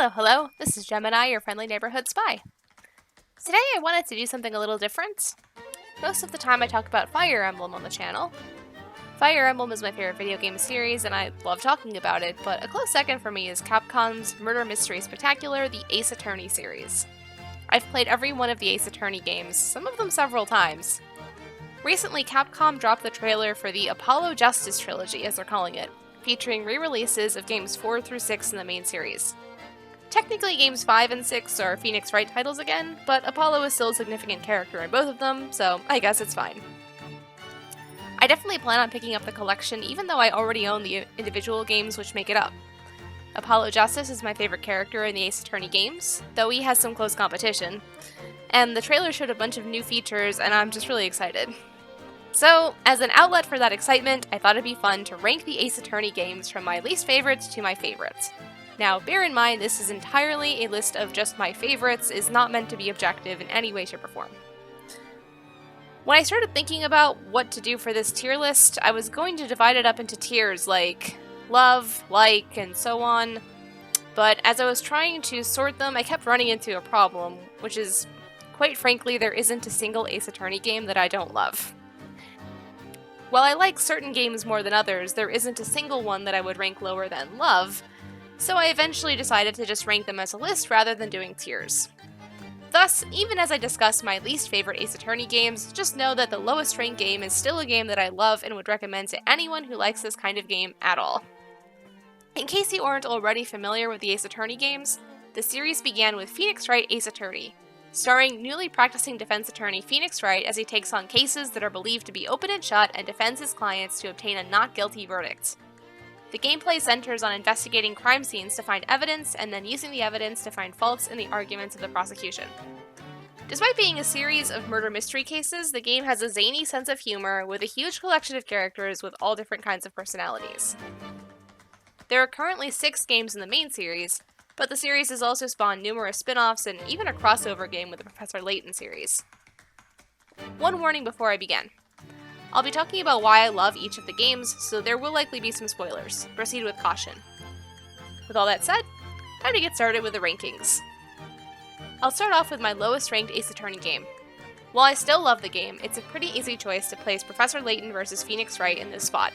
Hello, this is Gemini, your friendly neighborhood spy. Today I wanted to do something a little different. Most of the time I talk about Fire Emblem on the channel. Fire Emblem is my favorite video game series and I love talking about it, but a close second for me is Capcom's Murder Mystery Spectacular, the Ace Attorney series. I've played every one of the Ace Attorney games, some of them several times. Recently, Capcom dropped the trailer for the Apollo Justice trilogy, as they're calling it, featuring re-releases of games 4 through 6 in the main series. Technically, games 5 and 6 are Phoenix Wright titles again, but Apollo is still a significant character in both of them, so I guess it's fine. I definitely plan on picking up the collection, even though I already own the individual games which make it up. Apollo Justice is my favorite character in the Ace Attorney games, though he has some close competition, and the trailer showed a bunch of new features, and I'm just really excited. So, as an outlet for that excitement, I thought it'd be fun to rank the Ace Attorney games from my least favorites to my favorites. Now, bear in mind, this is entirely a list of just my favorites, is not meant to be objective in any way, shape, or form. When I started thinking about what to do for this tier list, I was going to divide it up into tiers like love, like, and so on, but as I was trying to sort them, I kept running into a problem, which is, quite frankly, there isn't a single Ace Attorney game that I don't love. While I like certain games more than others, there isn't a single one that I would rank lower than love, so I eventually decided to just rank them as a list rather than doing tiers. Thus, even as I discuss my least favorite Ace Attorney games, just know that the lowest ranked game is still a game that I love and would recommend to anyone who likes this kind of game at all. In case you aren't already familiar with the Ace Attorney games, the series began with Phoenix Wright Ace Attorney, starring newly practicing defense attorney Phoenix Wright as he takes on cases that are believed to be open and shut and defends his clients to obtain a not guilty verdict. The gameplay centers on investigating crime scenes to find evidence and then using the evidence to find faults in the arguments of the prosecution. Despite being a series of murder mystery cases, the game has a zany sense of humor with a huge collection of characters with all different kinds of personalities. There are currently 6 games in the main series, but the series has also spawned numerous spin-offs and even a crossover game with the Professor Layton series. One warning before I begin. I'll be talking about why I love each of the games, so there will likely be some spoilers. Proceed with caution. With all that said, time to get started with the rankings. I'll start off with my lowest ranked Ace Attorney game. While I still love the game, it's a pretty easy choice to place Professor Layton versus Phoenix Wright in this spot.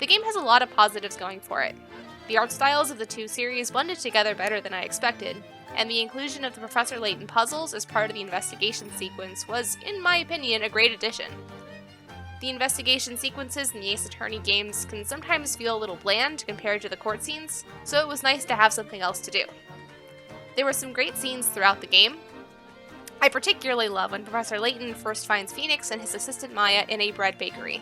The game has a lot of positives going for it. The art styles of the two series blended together better than I expected, and the inclusion of the Professor Layton puzzles as part of the investigation sequence was, in my opinion, a great addition. The investigation sequences in the Ace Attorney games can sometimes feel a little bland compared to the court scenes, so it was nice to have something else to do. There were some great scenes throughout the game. I particularly love when Professor Layton first finds Phoenix and his assistant Maya in a bread bakery.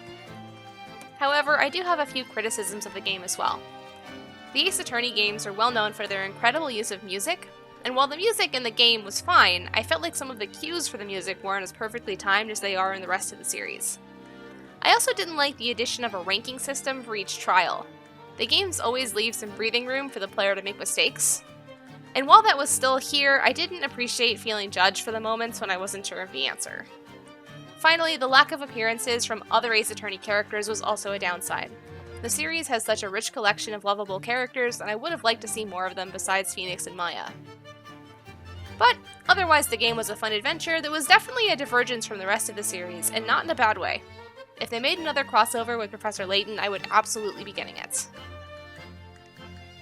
However, I do have a few criticisms of the game as well. The Ace Attorney games are well known for their incredible use of music, and while the music in the game was fine, I felt like some of the cues for the music weren't as perfectly timed as they are in the rest of the series. I also didn't like the addition of a ranking system for each trial. The games always leave some breathing room for the player to make mistakes. And while that was still here, I didn't appreciate feeling judged for the moments when I wasn't sure of the answer. Finally, the lack of appearances from other Ace Attorney characters was also a downside. The series has such a rich collection of lovable characters, and I would have liked to see more of them besides Phoenix and Maya. But otherwise, the game was a fun adventure that was definitely a divergence from the rest of the series, and not in a bad way. If they made another crossover with Professor Layton, I would absolutely be getting it.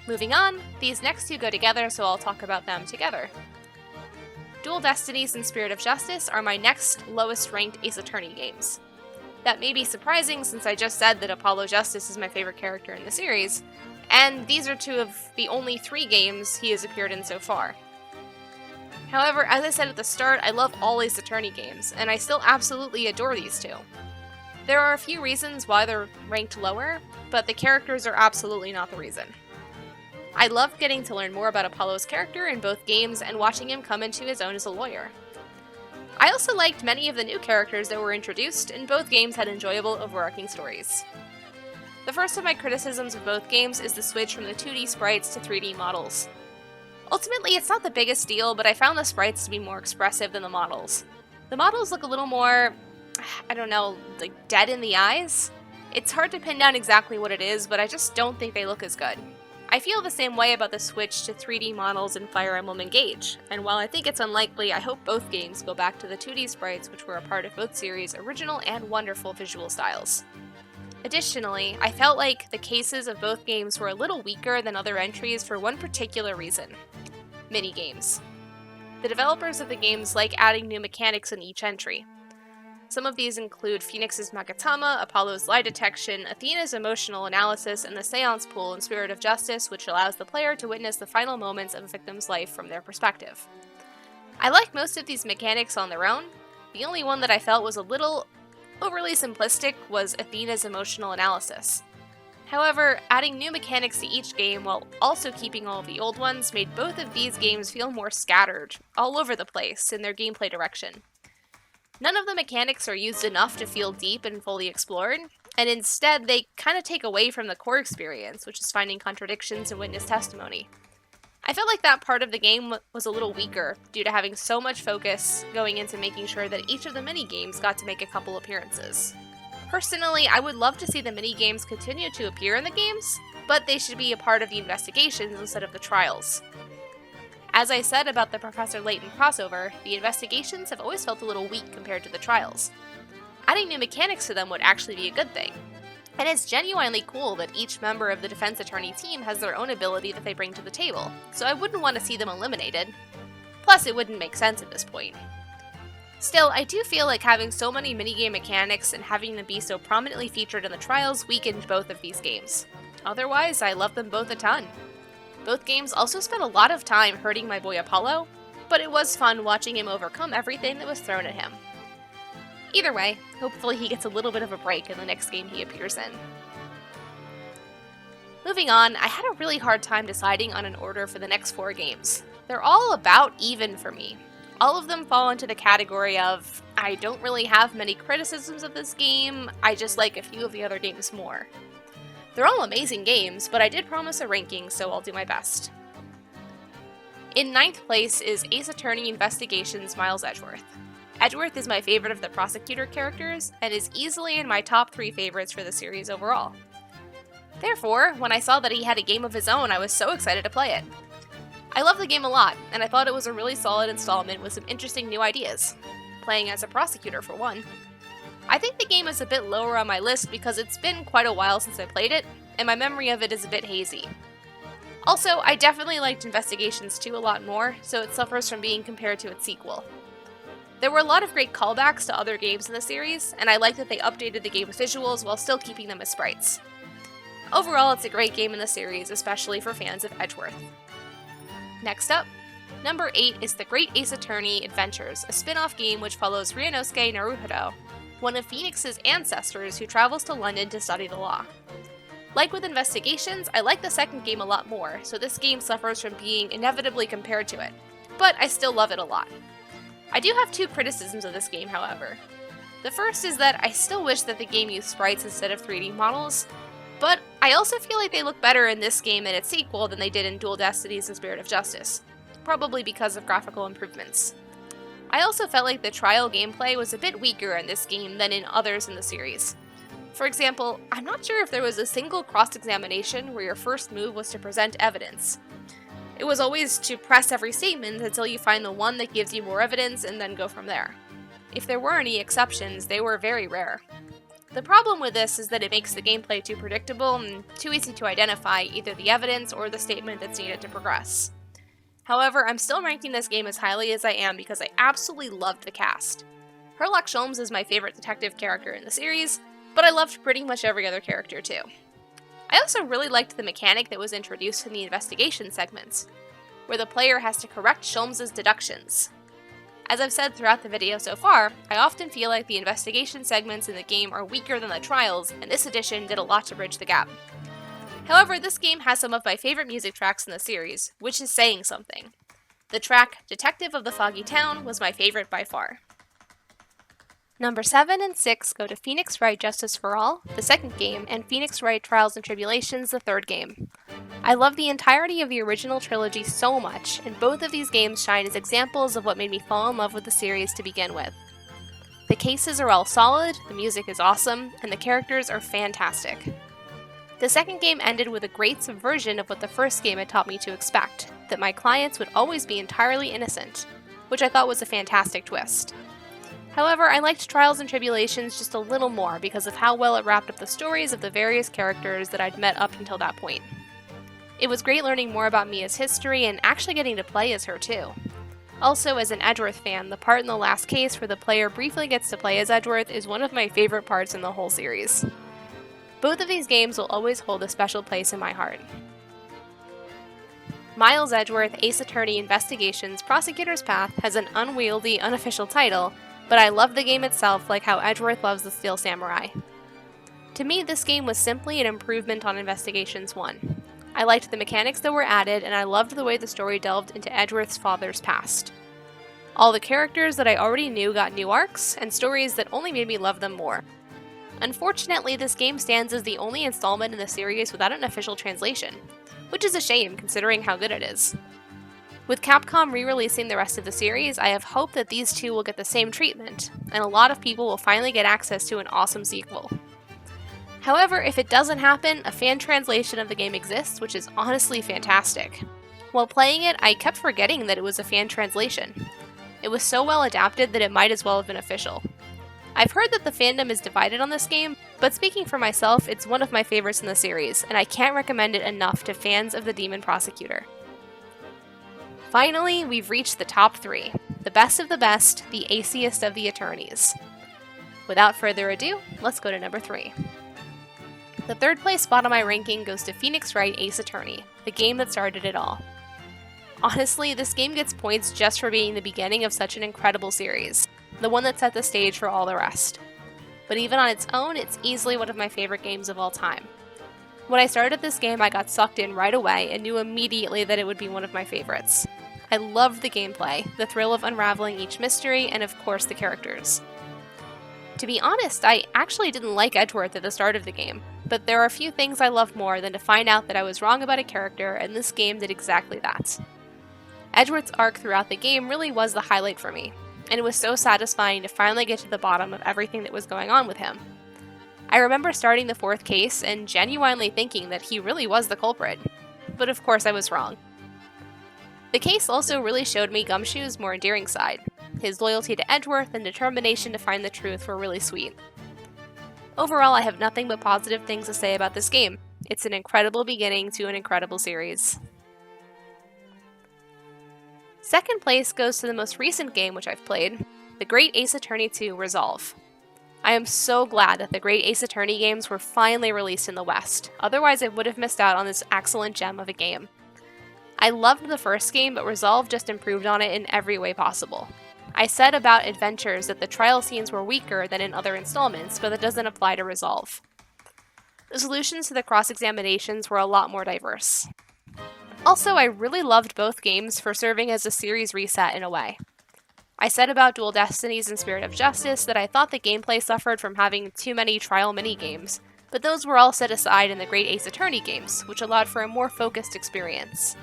Moving on, these next two go together, so I'll talk about them together. Dual Destinies and Spirit of Justice are my next lowest ranked Ace Attorney games. That may be surprising since I just said that Apollo Justice is my favorite character in the series, and these are 2 of the only 3 games he has appeared in so far. However, as I said at the start, I love all Ace Attorney games, and I still absolutely adore these 2. There are a few reasons why they're ranked lower, but the characters are absolutely not the reason. I loved getting to learn more about Apollo's character in both games and watching him come into his own as a lawyer. I also liked many of the new characters that were introduced, and both games had enjoyable overarching stories. The first of my criticisms of both games is the switch from the 2D sprites to 3D models. Ultimately, it's not the biggest deal, but I found the sprites to be more expressive than the models. The models look a little more, like dead in the eyes. It's hard to pin down exactly what it is, but I just don't think they look as good. I feel the same way about the switch to 3D models in Fire Emblem Engage, and while I think it's unlikely, I hope both games go back to the 2D sprites which were a part of both series' original and wonderful visual styles. Additionally, I felt like the cases of both games were a little weaker than other entries for one particular reason: minigames. The developers of the games like adding new mechanics in each entry. Some of these include Phoenix's Magatama, Apollo's lie detection, Athena's emotional analysis, and the seance pool in Spirit of Justice, which allows the player to witness the final moments of a victim's life from their perspective. I like most of these mechanics on their own. The only one that I felt was a little overly simplistic was Athena's emotional analysis. However, adding new mechanics to each game while also keeping all of the old ones made both of these games feel more scattered, all over the place in their gameplay direction. None of the mechanics are used enough to feel deep and fully explored, and instead they kind of take away from the core experience, which is finding contradictions in witness testimony. I felt like that part of the game was a little weaker due to having so much focus going into making sure that each of the mini-games got to make a couple appearances. Personally, I would love to see the mini-games continue to appear in the games, but they should be a part of the investigations instead of the trials. As I said about the Professor Layton crossover, the investigations have always felt a little weak compared to the trials. Adding new mechanics to them would actually be a good thing. And it's genuinely cool that each member of the defense attorney team has their own ability that they bring to the table, so I wouldn't want to see them eliminated. Plus, it wouldn't make sense at this point. Still, I do feel like having so many minigame mechanics and having them be so prominently featured in the trials weakened both of these games. Otherwise, I love them both a ton. Both games also spent a lot of time hurting my boy Apollo, but it was fun watching him overcome everything that was thrown at him. Either way, hopefully he gets a little bit of a break in the next game he appears in. Moving on, I had a really hard time deciding on an order for the next 4 games. They're all about even for me. All of them fall into the category of, I don't really have many criticisms of this game, I just like a few of the other games more. They're all amazing games, but I did promise a ranking, so I'll do my best. In 9th place is Ace Attorney Investigations Miles Edgeworth. Edgeworth is my favorite of the Prosecutor characters, and is easily in my top 3 favorites for the series overall. Therefore, when I saw that he had a game of his own, I was so excited to play it. I love the game a lot, and I thought it was a really solid installment with some interesting new ideas. Playing as a prosecutor, for one. I think the game is a bit lower on my list because it's been quite a while since I played it, and my memory of it is a bit hazy. Also, I definitely liked Investigations 2 a lot more, so it suffers from being compared to its sequel. There were a lot of great callbacks to other games in the series, and I like that they updated the game's visuals while still keeping them as sprites. Overall, it's a great game in the series, especially for fans of Edgeworth. Next up, number 8 is The Great Ace Attorney Adventures, a spin-off game which follows Ryunosuke Naruhodo, one of Phoenix's ancestors who travels to London to study the law. Like with Investigations, I like the second game a lot more, so this game suffers from being inevitably compared to it, but I still love it a lot. I do have 2 criticisms of this game, however. The first is that I still wish that the game used sprites instead of 3D models, but I also feel like they look better in this game and its sequel than they did in Dual Destinies and Spirit of Justice, probably because of graphical improvements. I also felt like the trial gameplay was a bit weaker in this game than in others in the series. For example, I'm not sure if there was a single cross-examination where your first move was to present evidence. It was always to press every statement until you find the one that gives you more evidence and then go from there. If there were any exceptions, they were very rare. The problem with this is that it makes the gameplay too predictable and too easy to identify either the evidence or the statement that's needed to progress. However, I'm still ranking this game as highly as I am because I absolutely loved the cast. Sherlock Holmes is my favorite detective character in the series, but I loved pretty much every other character too. I also really liked the mechanic that was introduced in the investigation segments, where the player has to correct Sholmes' deductions. As I've said throughout the video so far, I often feel like the investigation segments in the game are weaker than the trials, and this edition did a lot to bridge the gap. However, this game has some of my favorite music tracks in the series, which is saying something. The track Detective of the Foggy Town was my favorite by far. Number 7 and 6 go to Phoenix Wright Justice for All, the second game, and Phoenix Wright Trials and Tribulations, the third game. I love the entirety of the original trilogy so much, and both of these games shine as examples of what made me fall in love with the series to begin with. The cases are all solid, the music is awesome, and the characters are fantastic. The second game ended with a great subversion of what the first game had taught me to expect, that my clients would always be entirely innocent, which I thought was a fantastic twist. However, I liked Trials and Tribulations just a little more because of how well it wrapped up the stories of the various characters that I'd met up until that point. It was great learning more about Mia's history and actually getting to play as her too. Also, as an Edgeworth fan, the part in the last case where the player briefly gets to play as Edgeworth is one of my favorite parts in the whole series. Both of these games will always hold a special place in my heart. Miles Edgeworth Ace Attorney Investigations Prosecutor's Path has an unwieldy, unofficial title, but I love the game itself like how Edgeworth loves the Steel Samurai. To me, this game was simply an improvement on Investigations 1. I liked the mechanics that were added, and I loved the way the story delved into Edgeworth's father's past. All the characters that I already knew got new arcs, and stories that only made me love them more. Unfortunately, this game stands as the only installment in the series without an official translation, which is a shame considering how good it is. With Capcom re-releasing the rest of the series, I have hope that these two will get the same treatment, and a lot of people will finally get access to an awesome sequel. However, if it doesn't happen, a fan translation of the game exists, which is honestly fantastic. While playing it, I kept forgetting that it was a fan translation. It was so well adapted that it might as well have been official. I've heard that the fandom is divided on this game, but speaking for myself, it's one of my favorites in the series, and I can't recommend it enough to fans of the Demon Prosecutor. Finally, we've reached the top 3. The best of the best, the aciest of the attorneys. Without further ado, let's go to number 3. The third place spot on my ranking goes to Phoenix Wright Ace Attorney, the game that started it all. Honestly, this game gets points just for being the beginning of such an incredible series, the one that set the stage for all the rest. But even on its own, it's easily one of my favorite games of all time. When I started this game, I got sucked in right away and knew immediately that it would be one of my favorites. I loved the gameplay, the thrill of unraveling each mystery, and of course the characters. To be honest, I actually didn't like Edgeworth at the start of the game, but there are a few things I love more than to find out that I was wrong about a character, and this game did exactly that. Edgeworth's arc throughout the game really was the highlight for me, and it was so satisfying to finally get to the bottom of everything that was going on with him. I remember starting the 4th case and genuinely thinking that he really was the culprit, but of course I was wrong. The case also really showed me Gumshoe's more endearing side. His loyalty to Edgeworth and determination to find the truth were really sweet. Overall, I have nothing but positive things to say about this game. It's an incredible beginning to an incredible series. Second place goes to the most recent game which I've played, The Great Ace Attorney 2 Resolve. I am so glad that the Great Ace Attorney games were finally released in the West, otherwise I would have missed out on this excellent gem of a game. I loved the first game, but Resolve just improved on it in every way possible. I said about Adventures that the trial scenes were weaker than in other installments, but that doesn't apply to Resolve. The solutions to the cross-examinations were a lot more diverse. Also, I really loved both games for serving as a series reset in a way. I said about Dual Destinies and Spirit of Justice that I thought the gameplay suffered from having too many trial mini-games, but those were all set aside in the Great Ace Attorney games, which allowed for a more focused experience.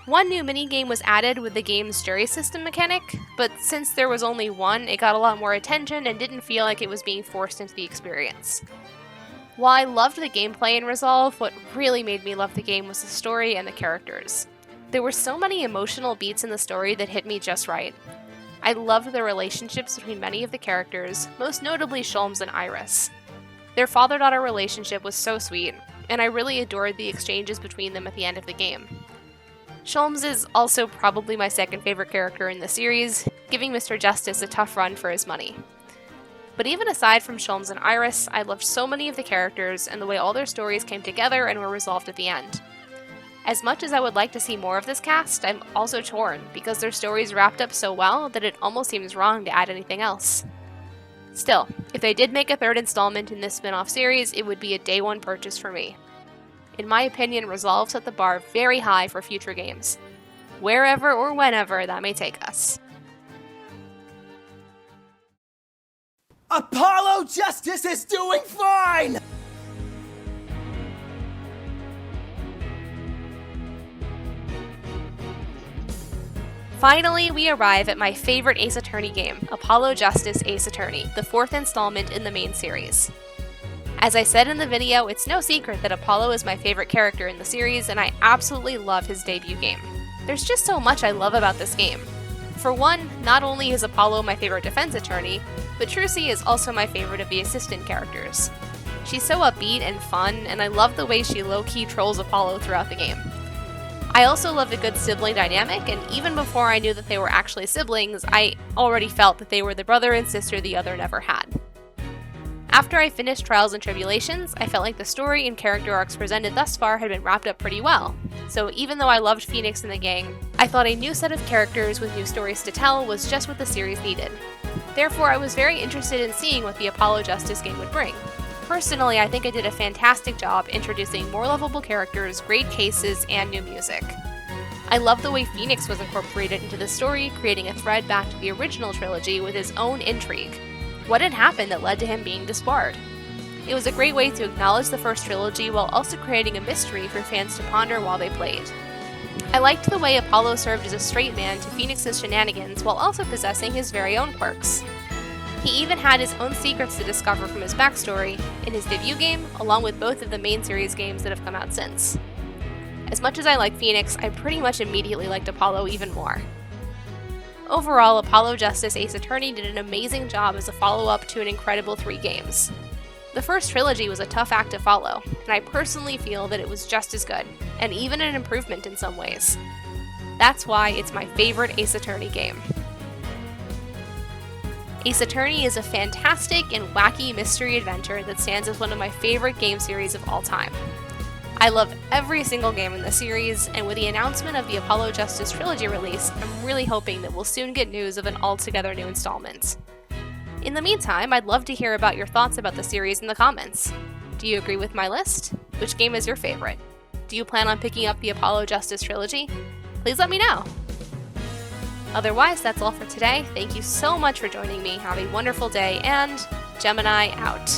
One new minigame was added with the game's jury system mechanic, but since there was only one, it got a lot more attention and didn't feel like it was being forced into the experience. While I loved the gameplay in Resolve, what really made me love the game was the story and the characters. There were so many emotional beats in the story that hit me just right. I loved the relationships between many of the characters, most notably Sholmes and Iris. Their father-daughter relationship was so sweet, and I really adored the exchanges between them at the end of the game. Sholmes is also probably my second favorite character in the series, giving Mr. Justice a tough run for his money. But even aside from Sholmes and Iris, I loved so many of the characters and the way all their stories came together and were resolved at the end. As much as I would like to see more of this cast, I'm also torn, because their stories wrapped up so well that it almost seems wrong to add anything else. Still, if they did make a third installment in this spin-off series, it would be a day one purchase for me. In my opinion, Resolve set the bar very high for future games, wherever or whenever that may take us. Apollo Justice is doing fine! Finally, we arrive at my favorite Ace Attorney game, Apollo Justice Ace Attorney, the 4th installment in the main series. As I said in the video, it's no secret that Apollo is my favorite character in the series, and I absolutely love his debut game. There's just so much I love about this game. For one, not only is Apollo my favorite defense attorney, but Trucy is also my favorite of the assistant characters. She's so upbeat and fun, and I love the way she low-key trolls Apollo throughout the game. I also love a good sibling dynamic, and even before I knew that they were actually siblings, I already felt that they were the brother and sister the other never had. After I finished Trials and Tribulations, I felt like the story and character arcs presented thus far had been wrapped up pretty well. So even though I loved Phoenix and the gang, I thought a new set of characters with new stories to tell was just what the series needed. Therefore, I was very interested in seeing what the Apollo Justice game would bring. Personally, I think I did a fantastic job introducing more lovable characters, great cases, and new music. I love the way Phoenix was incorporated into the story, creating a thread back to the original trilogy with his own intrigue. What had happened that led to him being disbarred? It was a great way to acknowledge the first trilogy while also creating a mystery for fans to ponder while they played. I liked the way Apollo served as a straight man to Phoenix's shenanigans while also possessing his very own quirks. He even had his own secrets to discover from his backstory in his debut game, along with both of the main series games that have come out since. As much as I like Phoenix, I pretty much immediately liked Apollo even more. Overall, Apollo Justice Ace Attorney did an amazing job as a follow-up to an incredible 3 games. The first trilogy was a tough act to follow, and I personally feel that it was just as good, and even an improvement in some ways. That's why it's my favorite Ace Attorney game. Ace Attorney is a fantastic and wacky mystery adventure that stands as one of my favorite game series of all time. I love every single game in the series, and with the announcement of the Apollo Justice Trilogy release, I'm really hoping that we'll soon get news of an altogether new installment. In the meantime, I'd love to hear about your thoughts about the series in the comments. Do you agree with my list? Which game is your favorite? Do you plan on picking up the Apollo Justice Trilogy? Please let me know! Otherwise, that's all for today. Thank you so much for joining me. Have a wonderful day, and Gemini out.